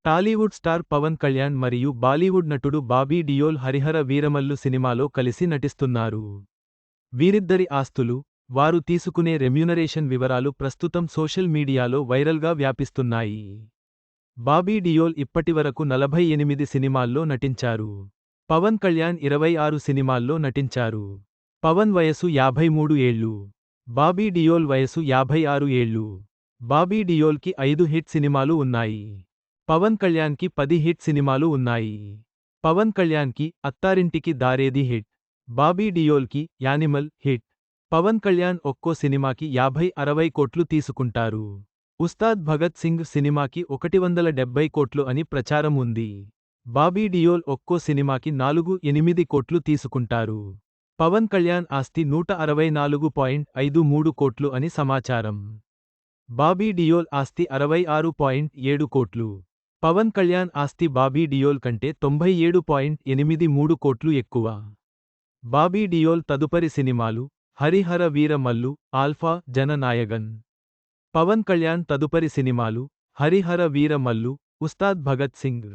Tollywood star Pawan Kalyan మరియు బాలీవుడ్ నటుడు బాబీ డియోల్ హరిహర వీరమల్లు సినిమాలో కలిసి నటిస్తున్నారు. వీరిద్దరి ఆస్తులు, వారు తీసుకునే రెమ్యూనరేషన్ వివరాలు ప్రస్తుతం సోషల్ మీడియాలో వైరల్గా వ్యాపిస్తున్నాయి. బాబీ డియోల్ ఇప్పటివరకు 48 సినిమాల్లో నటించారు. పవన్ కళ్యాణ్ 26 సినిమాల్లో నటించారు. పవన్ వయసు 53 ఏళ్లు. బాబీ డియోల్ వయసు 56 ఏళ్లు. బాబీ డియోల్కి 5 హిట్ సినిమాలు ఉన్నాయి. పవన్ కళ్యాణ్కి 10 హిట్ సినిమాలు ఉన్నాయి. పవన్ కళ్యాణ్కి అత్తారింటికి దారేది హిట్. బాబీ డియోల్కి యానిమల్ హిట్. పవన్ కళ్యాణ్ ఒక్కో సినిమాకి 50-60 కోట్లు తీసుకుంటారు. ఉస్తాద్ భగత్ సింగ్ సినిమాకి 170 కోట్లు అని ప్రచారం ఉంది. బాబీ డియోల్ ఒక్కో సినిమాకి 4-8 కోట్లు తీసుకుంటారు. పవన్ కళ్యాణ్ ఆస్తి 164.53 కోట్లు అని సమాచారం. బాబీ డియోల్ ఆస్తి 66.7 కోట్లు. పవన్ కళ్యాణ్ ఆస్తి బాబీ డియోల్ కంటే 97.83 కోట్లు ఎక్కువ. బాబీ డియోల్ తదుపరి సినిమాలు: హరిహర వీర మల్లు, ఆల్ఫా, జననాయగన్. పవన్ కళ్యాణ్ తదుపరి సినిమాలు: హరిహర వీర మల్లు, ఉస్తాద్ భగత్ సింగ్.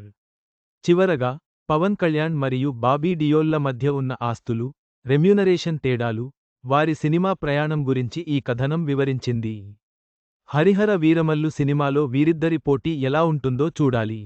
చివరగా, పవన్ కళ్యాణ్ మరియు బాబీ డియోల్ల మధ్య ఉన్న ఆస్తులు, రెమ్యూనరేషన్ తేడాలు, వారి సినిమా ప్రయాణం గురించి ఈ కథనం వివరించింది. హరిహర వీరమల్లు సినిమాలో వీరిద్దరి పోటీ ఎలా ఉంటుందో చూడాలి.